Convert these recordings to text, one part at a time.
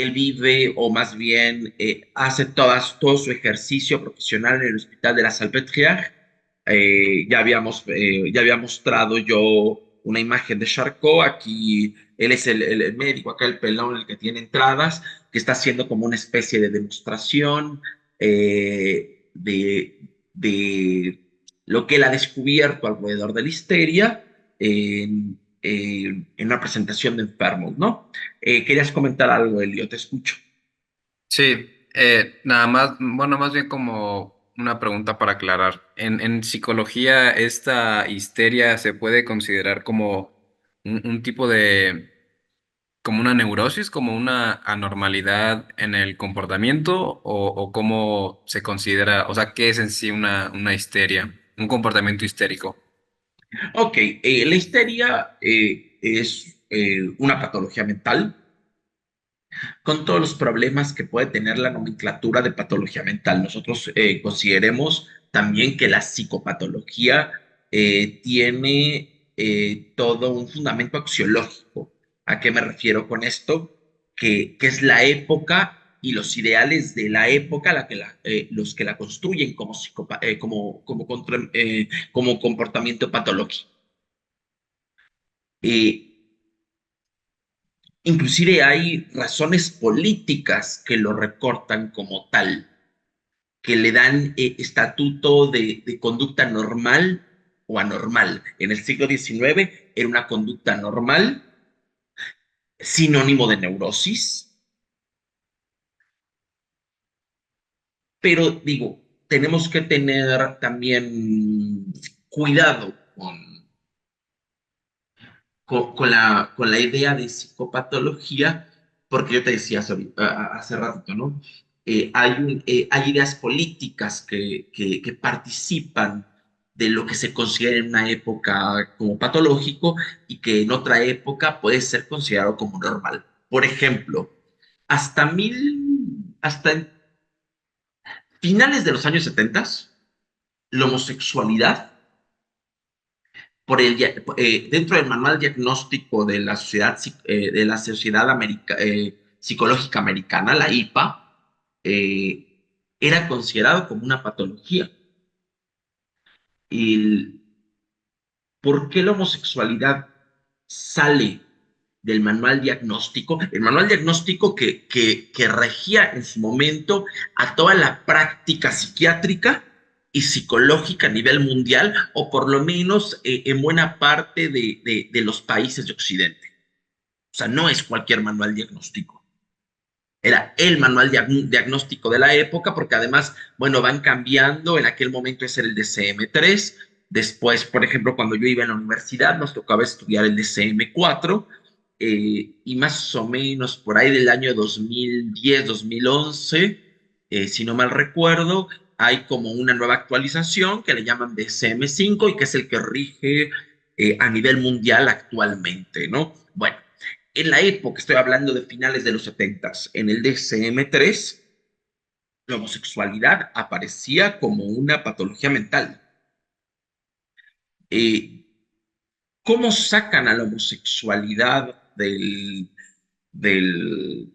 él vive, o más bien hace todo su ejercicio profesional en el Hospital de la Salpêtrière. Ya había mostrado yo una imagen de Charcot. Aquí él es el médico, acá el pelón, el que tiene entradas, que está haciendo como una especie de demostración de lo que él ha descubierto alrededor de la histeria en una presentación de enfermos, ¿no? Querías comentar algo, Elio, te escucho. Sí, nada más, bueno, más bien como una pregunta para aclarar. En psicología, ¿esta histeria se puede considerar como un tipo de, como una neurosis, como una anormalidad en el comportamiento o cómo se considera, o sea, qué es en sí una histeria, un comportamiento histérico? Ok, la histeria es una patología mental con todos los problemas que puede tener la nomenclatura de patología mental. Nosotros consideremos también que la psicopatología tiene todo un fundamento axiológico. ¿A qué me refiero con esto? Que es la época y los ideales de la época los que la construyen como, como comportamiento patológico. Eh, Inclusive hay razones políticas que lo recortan como tal, que le dan estatuto de conducta normal o anormal. En el siglo XIX era una conducta normal, sinónimo de neurosis, pero digo, tenemos que tener también cuidado con la idea de psicopatología, porque yo te decía hace ratito, ¿no? Hay ideas políticas que participan de lo que se considera en una época como patológico y que en otra época puede ser considerado como normal. Por ejemplo, hasta en finales de los años 70, la homosexualidad dentro del manual diagnóstico de la Sociedad Psicológica Americana, la IPA, era considerado como una patología. El, ¿Por qué la homosexualidad sale del manual diagnóstico? El manual diagnóstico que regía en su momento a toda la práctica psiquiátrica y psicológica a nivel mundial, o por lo menos en buena parte de los países de Occidente. O sea, no es cualquier manual diagnóstico. Era el manual diagnóstico de la época, porque además, bueno, van cambiando. En aquel momento es el DCM-3. Después, por ejemplo, cuando yo iba en la universidad, nos tocaba estudiar el DCM-4. Y más o menos por ahí del año 2010, 2011, si no mal recuerdo, hay como una nueva actualización que le llaman DCM-5 y que es el que rige a nivel mundial actualmente, ¿no? Bueno, en la época, estoy hablando de finales de los 70, en el DCM-3, la homosexualidad aparecía como una patología mental. Eh, ¿Cómo sacan a la homosexualidad del, de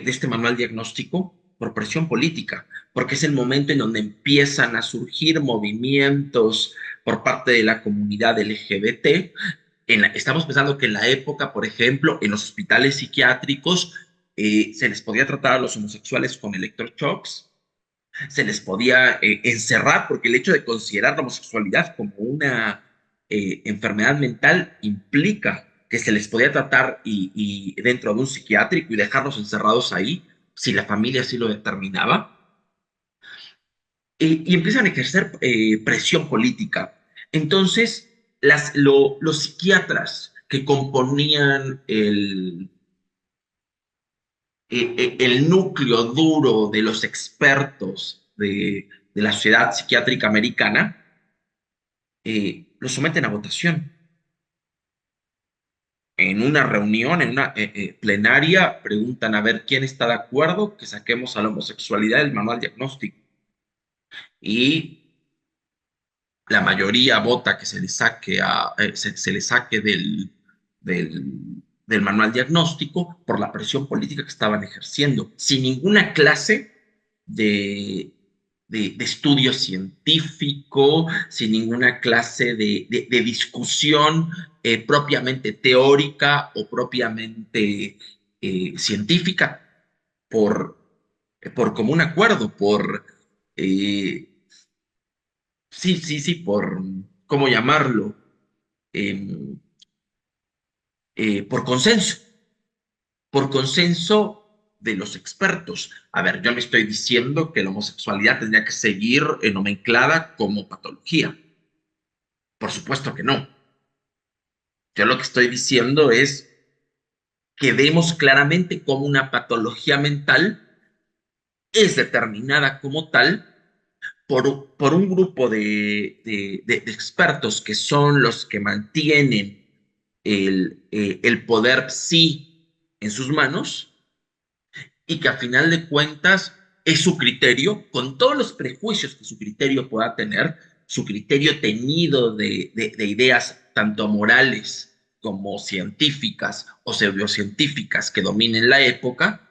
este manual diagnóstico? Por presión política, porque es el momento en donde empiezan a surgir movimientos por parte de la comunidad LGBT. Estamos pensando que en la época, por ejemplo, en los hospitales psiquiátricos se les podía tratar a los homosexuales con electroshocks, se les podía encerrar, porque el hecho de considerar la homosexualidad como una enfermedad mental implica que se les podía tratar y dentro de un psiquiátrico y dejarlos encerrados ahí, si la familia así lo determinaba. Y empiezan a ejercer presión política. Entonces, los psiquiatras que componían el núcleo duro de los expertos de la Sociedad Psiquiátrica Americana, lo someten a votación. En una reunión, en una plenaria, preguntan a ver quién está de acuerdo que saquemos a la homosexualidad del manual diagnóstico. Y la mayoría vota que se le saque, se le saque del del manual diagnóstico por la presión política que estaban ejerciendo, sin ninguna clase de, de estudio científico, sin ninguna clase de discusión propiamente teórica o propiamente científica, por, por común acuerdo, eh, por, ¿cómo llamarlo? Eh, por consenso, por consenso de los expertos. A ver, yo no estoy diciendo que la homosexualidad tendría que seguir nomenclada como patología. Por supuesto que no. Yo lo que estoy diciendo es que vemos claramente cómo una patología mental es determinada como tal por un grupo de expertos que son los que mantienen el poder sí en sus manos y que a final de cuentas es su criterio, con todos los prejuicios que su criterio pueda tener, su criterio teñido de ideas tanto morales como científicas o pseudocientíficas que dominen la época,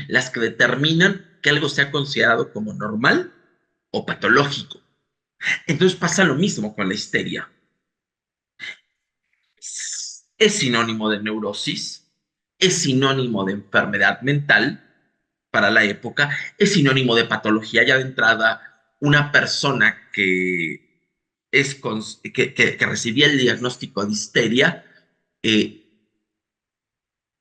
las que determinan que algo sea considerado como normal o patológico. Entonces pasa lo mismo con la histeria. Es sinónimo de neurosis, es sinónimo de enfermedad mental para la época, es sinónimo de patología ya de entrada. Una persona que recibía el diagnóstico de histeria eh,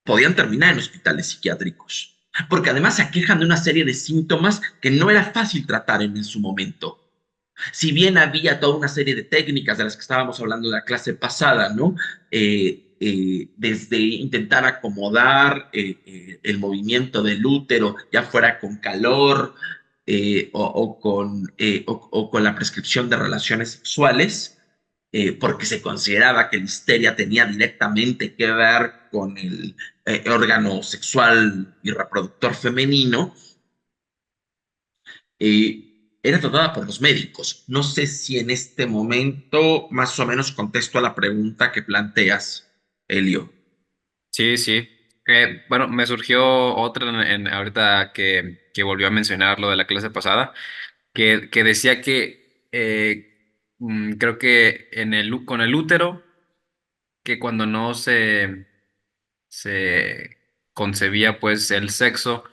podían terminar en hospitales psiquiátricos, porque además se aquejan de una serie de síntomas que no era fácil tratar en su momento. Si bien había toda una serie de técnicas de las que estábamos hablando en la clase pasada, ¿no? Desde intentar acomodar el movimiento del útero, ya fuera con calor o con la prescripción de relaciones sexuales, porque se consideraba que la histeria tenía directamente que ver con el órgano sexual y reproductor femenino, era tratada por los médicos. No sé si en este momento más o menos contesto a la pregunta que planteas, Elio. Sí, sí. Bueno, me surgió otra ahorita que volvió a mencionar lo de la clase pasada, que decía que creo que con el útero, que cuando no se concebía pues el sexo,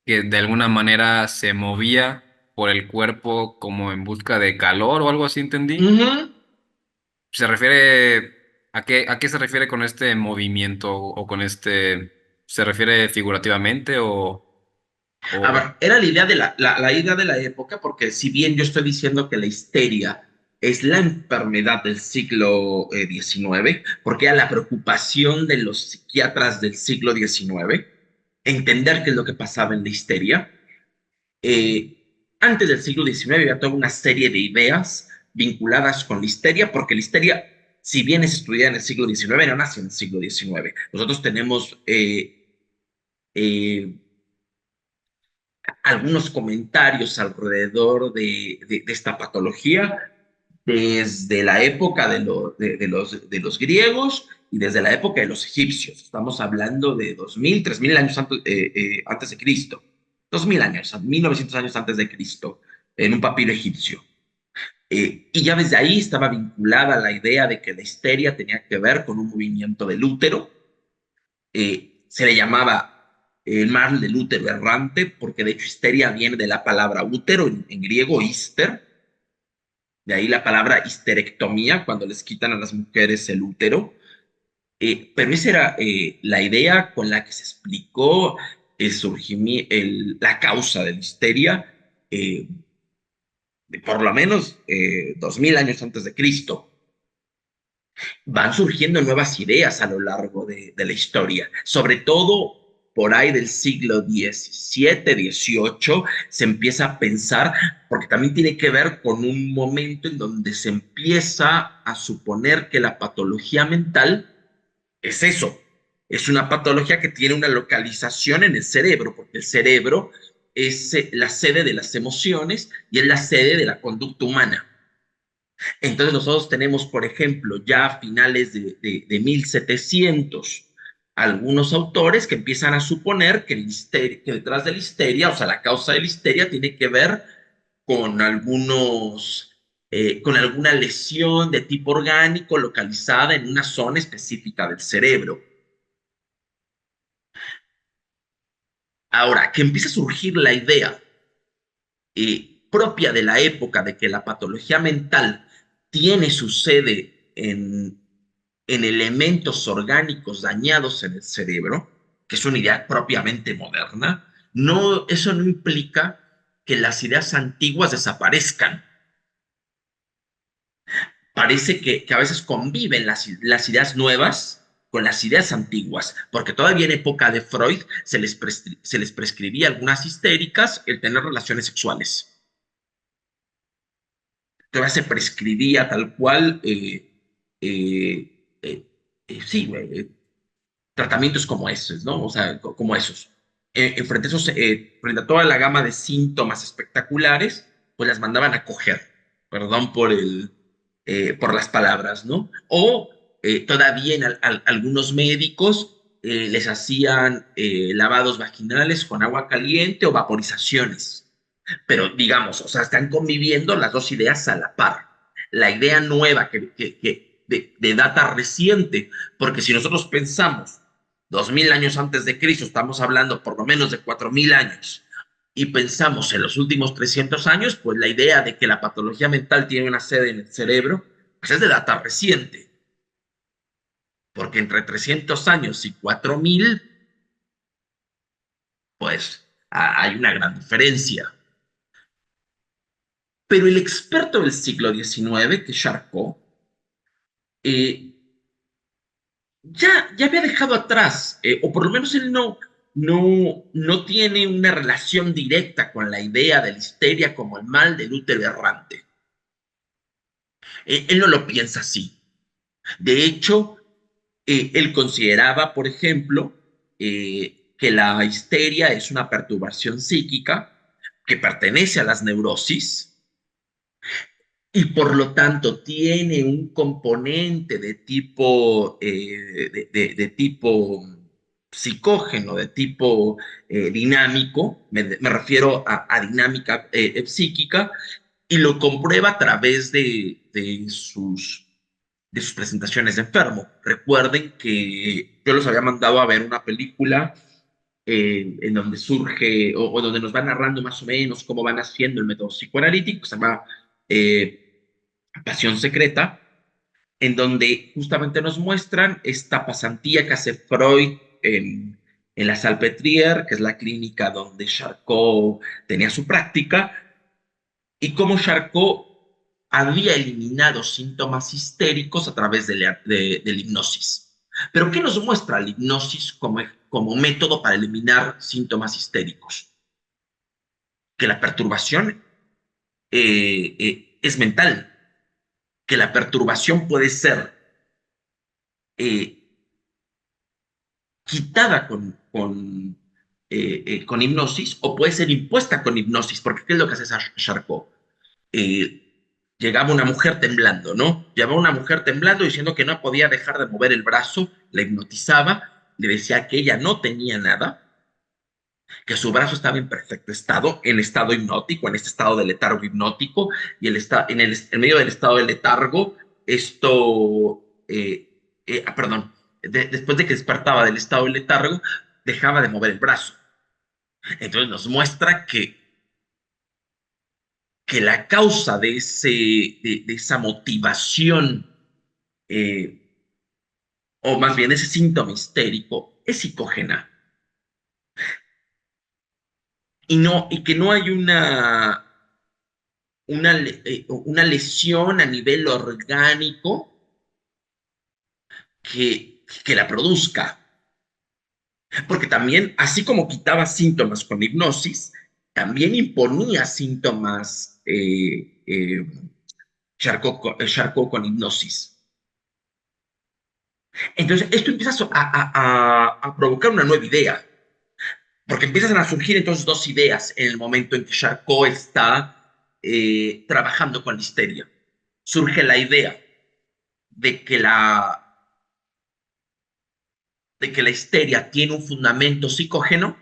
que de alguna manera se movía por el cuerpo como en busca de calor o algo así, entendí. Ujú. ¿Se refiere a qué se refiere con este movimiento o con se refiere figurativamente A ver, o era la idea la idea de la época, porque si bien yo estoy diciendo que la histeria es la enfermedad del siglo XIX, porque era la preocupación de los psiquiatras del siglo XIX, entender qué es lo que pasaba en la histeria. Antes del siglo XIX había toda una serie de ideas vinculadas con la histeria, porque la histeria, si bien es estudiada en el siglo XIX, no nace en el siglo XIX. Nosotros tenemos eh, algunos comentarios alrededor de esta patología desde la época de los griegos y desde la época de los egipcios. Estamos hablando de 2000, 3000 años antes de Cristo. 2000 años, 1900 años antes de Cristo, en un papiro egipcio. Y ya desde ahí estaba vinculada la idea de que la histeria tenía que ver con un movimiento del útero. Se le llamaba el mal del útero errante, porque de hecho histeria viene de la palabra útero en griego, hister, de ahí la palabra histerectomía, cuando les quitan a las mujeres el útero. Pero esa era la idea con la que se explicó la causa de la histeria, eh, por lo menos 2000 años antes de Cristo. Van surgiendo nuevas ideas a lo largo de la historia, sobre todo por ahí del siglo XVII, XVIII, se empieza a pensar, porque también tiene que ver con un momento en donde se empieza a suponer que la patología mental es eso, es una patología que tiene una localización en el cerebro, porque el cerebro es la sede de las emociones y es la sede de la conducta humana. Entonces nosotros tenemos, por ejemplo, ya a finales de 1700, algunos autores que empiezan a suponer que, que detrás de la histeria, o sea, la causa de la histeria tiene que ver con con alguna lesión de tipo orgánico localizada en una zona específica del cerebro. Ahora, que empieza a surgir la idea propia de la época de que la patología mental tiene su sede en elementos orgánicos dañados en el cerebro, que es una idea propiamente moderna, no, eso no implica que las ideas antiguas desaparezcan. Parece que a veces conviven las ideas nuevas con las ideas antiguas, porque todavía en época de Freud se les prescribía a algunas histéricas el tener relaciones sexuales. Todavía se prescribía tal cual, sí, tratamientos como esos, ¿no? O sea, como esos. Frente a toda la gama de síntomas espectaculares, pues las mandaban a coger, perdón por las palabras, ¿no? O todavía en algunos médicos les hacían lavados vaginales con agua caliente o vaporizaciones. Pero digamos, o sea, están conviviendo las dos ideas a la par. La idea nueva de data reciente, porque si nosotros pensamos 2000 años antes de Cristo, estamos hablando por lo menos de 4000 años, y pensamos en los últimos 300 años, pues la idea de que la patología mental tiene una sede en el cerebro, pues es de data reciente, porque entre 300 años y 4000, pues hay una gran diferencia. Pero el experto del siglo XIX, que es Charcot, eh, ya había dejado atrás, o por lo menos él no tiene una relación directa con la idea de la histeria como el mal del útero errante. Él no lo piensa así. De hecho, él consideraba, por ejemplo, que la histeria es una perturbación psíquica que pertenece a las neurosis y por lo tanto tiene un componente de tipo, de tipo psicógeno, de tipo dinámico, me refiero a dinámica psíquica, y lo comprueba a través de sus presentaciones de enfermo. Recuerden que yo los había mandado a ver una película en donde surge o donde nos va narrando más o menos cómo van haciendo el método psicoanalítico, que se llama eh, Pasión Secreta, en donde justamente nos muestran esta pasantía que hace Freud en la Salpêtrière, que es la clínica donde Charcot tenía su práctica, y cómo Charcot había eliminado síntomas histéricos a través de la hipnosis. Pero ¿qué nos muestra la hipnosis como método para eliminar síntomas histéricos? Que la perturbación es mental, que la perturbación puede ser eh, quitada con hipnosis o puede ser impuesta con hipnosis, porque ¿qué es lo que hace Charcot? Eh, Llegaba una mujer temblando, ¿no? Llegaba una mujer temblando diciendo que no podía dejar de mover el brazo, la hipnotizaba, le decía que ella no tenía nada, que su brazo estaba en perfecto estado, en estado hipnótico, en este estado de letargo hipnótico, y en medio del estado de letargo, esto, perdón, después de que despertaba del estado de letargo, dejaba de mover el brazo. Entonces nos muestra que la causa de esa motivación, eh, o más bien ese síntoma histérico, es psicógena. Y que no hay una lesión a nivel orgánico que la produzca. Porque también, así como quitaba síntomas con hipnosis, también imponía síntomas Charcot con hipnosis. Entonces, esto empieza a provocar una nueva idea, porque empiezan a surgir entonces dos ideas en el momento en que Charcot está trabajando con la histeria. surge la idea de que la histeria tiene un fundamento psicógeno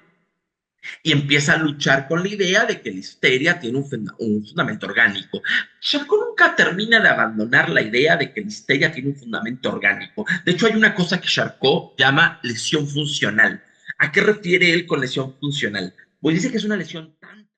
y empieza a luchar con la idea de que la histeria tiene un fundamento orgánico. Charcot nunca termina de abandonar la idea de que la histeria tiene un fundamento orgánico. De hecho, hay una cosa que Charcot llama lesión funcional. ¿A qué refiere él con lesión funcional? Pues dice que es una lesión tan